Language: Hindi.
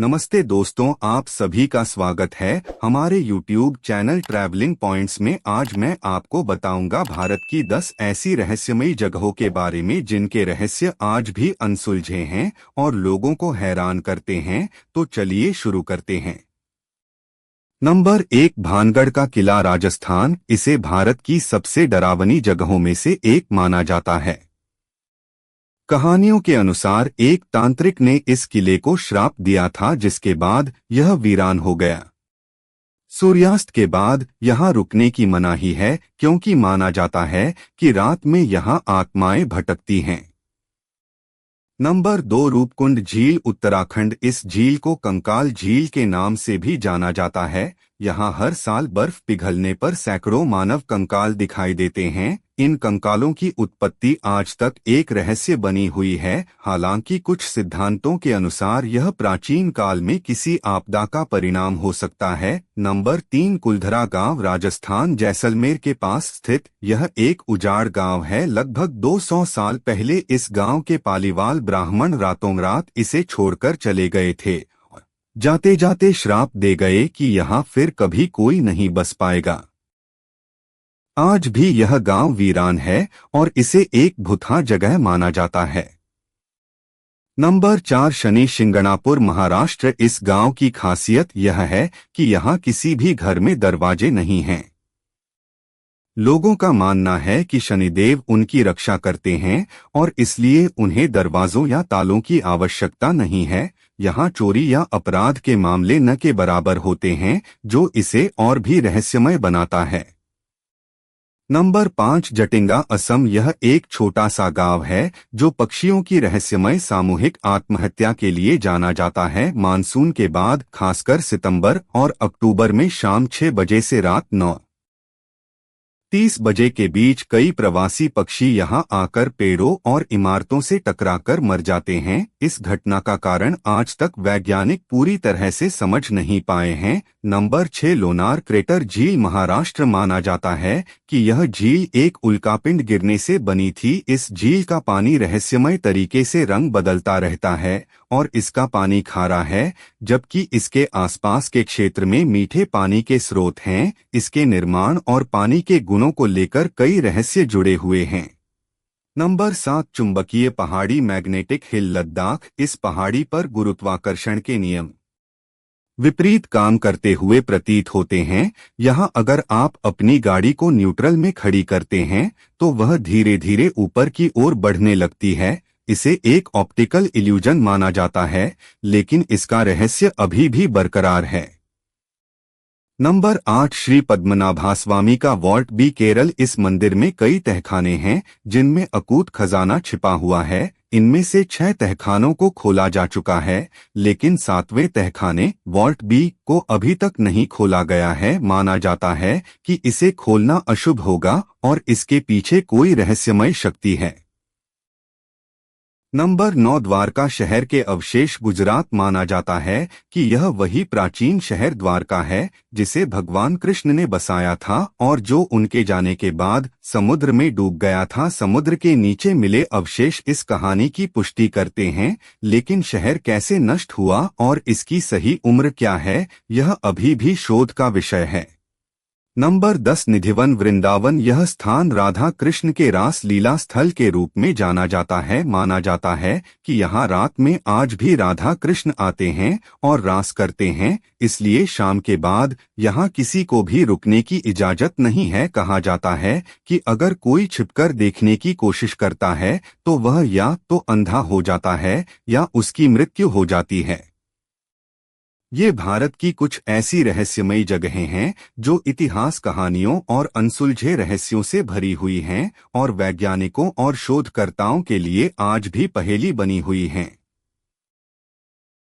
नमस्ते दोस्तों, आप सभी का स्वागत है हमारे YouTube चैनल ट्रैवलिंग पॉइंट्स में। आज मैं आपको बताऊंगा भारत की 10 ऐसी रहस्यमयी जगहों के बारे में जिनके रहस्य आज भी अनसुलझे हैं और लोगों को हैरान करते हैं। तो चलिए शुरू करते हैं। नंबर 1, भानगढ़ का किला, राजस्थान। इसे भारत की सबसे डरावनी जगहों में से एक माना जाता है। कहानियों के अनुसार एक तांत्रिक ने इस किले को श्राप दिया था, जिसके बाद यह वीरान हो गया। सूर्यास्त के बाद यहाँ रुकने की मनाही है, क्योंकि माना जाता है कि रात में यहाँ आत्माएं भटकती हैं। नंबर 2, रूपकुंड झील, उत्तराखंड। इस झील को कंकाल झील के नाम से भी जाना जाता है। यहाँ हर साल बर्फ पिघलने पर सैकड़ों मानव कंकाल दिखाई देते हैं। इन कंकालों की उत्पत्ति आज तक एक रहस्य बनी हुई है। हालांकि कुछ सिद्धांतों के अनुसार यह प्राचीन काल में किसी आपदा का परिणाम हो सकता है। नंबर 3, कुलधरा गांव, राजस्थान, जैसलमेर के पास स्थित यह एक उजाड़ गांव है। लगभग 200 साल पहले इस गांव के पालीवाल ब्राह्मण रातों रात इसे छोड़कर चले गए थे। जाते जाते श्राप दे गए कि यहाँ फिर कभी कोई नहीं बस पाएगा। आज भी यह गांव वीरान है और इसे एक भूतहा जगह माना जाता है। नंबर 4, शनि शिंगणापुर, महाराष्ट्र। इस गांव की खासियत यह है कि यहाँ किसी भी घर में दरवाजे नहीं हैं। लोगों का मानना है कि शनिदेव उनकी रक्षा करते हैं और इसलिए उन्हें दरवाजों या तालों की आवश्यकता नहीं है। यहाँ चोरी या अपराध के मामले न के बराबर होते हैं, जो इसे और भी रहस्यमय बनाता है। नंबर 5, जटिंगा, असम। यह एक छोटा सा गांव है जो पक्षियों की रहस्यमय सामूहिक आत्महत्या के लिए जाना जाता है। मानसून के बाद, खासकर सितंबर और अक्टूबर में शाम 6 बजे से रात 9:30 बजे के बीच कई प्रवासी पक्षी यहां आकर पेड़ों और इमारतों से टकराकर मर जाते हैं। इस घटना का कारण आज तक वैज्ञानिक पूरी तरह से समझ नहीं पाए हैं। नंबर 6, लोनार क्रेटर झील, महाराष्ट्र। माना जाता है कि यह झील एक उल्कापिंड गिरने से बनी थी। इस झील का पानी रहस्यमय तरीके से रंग बदलता रहता है और इसका पानी खारा है, जबकि इसके आसपास के क्षेत्र में मीठे पानी के स्रोत हैं। इसके निर्माण और पानी के गुणों को लेकर कई रहस्य जुड़े हुए हैं। नंबर 7, चुंबकीय पहाड़ी, मैग्नेटिक हिल, लद्दाख। इस पहाड़ी पर गुरुत्वाकर्षण के नियम विपरीत काम करते हुए प्रतीत होते हैं। यहाँ अगर आप अपनी गाड़ी को न्यूट्रल में खड़ी करते हैं तो वह धीरे धीरे ऊपर की ओर बढ़ने लगती है। इसे एक ऑप्टिकल इल्यूजन माना जाता है, लेकिन इसका रहस्य अभी भी बरकरार है। नंबर 8, श्री पद्मनाभास्वामी का वॉल्ट बी, केरल। इस मंदिर में कई तहखाने हैं जिनमें अकूत खजाना छिपा हुआ है। इनमें से 6 तहखानों को खोला जा चुका है, लेकिन 7वें तहखाने वॉल्ट बी को अभी तक नहीं खोला गया है। माना जाता है कि इसे खोलना अशुभ होगा और इसके पीछे कोई रहस्यमय शक्ति है। नंबर 9, द्वारका शहर के अवशेष, गुजरात। माना जाता है कि यह वही प्राचीन शहर द्वारका है जिसे भगवान कृष्ण ने बसाया था और जो उनके जाने के बाद समुद्र में डूब गया था। समुद्र के नीचे मिले अवशेष इस कहानी की पुष्टि करते हैं, लेकिन शहर कैसे नष्ट हुआ और इसकी सही उम्र क्या है, यह अभी भी शोध का विषय है। नंबर 10, निधिवन, वृंदावन। यह स्थान राधा कृष्ण के रास लीला स्थल के रूप में जाना जाता है। माना जाता है कि यहाँ रात में आज भी राधा कृष्ण आते हैं और रास करते हैं, इसलिए शाम के बाद यहाँ किसी को भी रुकने की इजाजत नहीं है। कहा जाता है कि अगर कोई छिपकर देखने की कोशिश करता है तो वह या तो अंधा हो जाता है या उसकी मृत्यु हो जाती है। ये भारत की कुछ ऐसी रहस्यमयी जगहें हैं जो इतिहास, कहानियों और अनसुलझे रहस्यों से भरी हुई हैं और वैज्ञानिकों और शोधकर्ताओं के लिए आज भी पहेली बनी हुई हैं।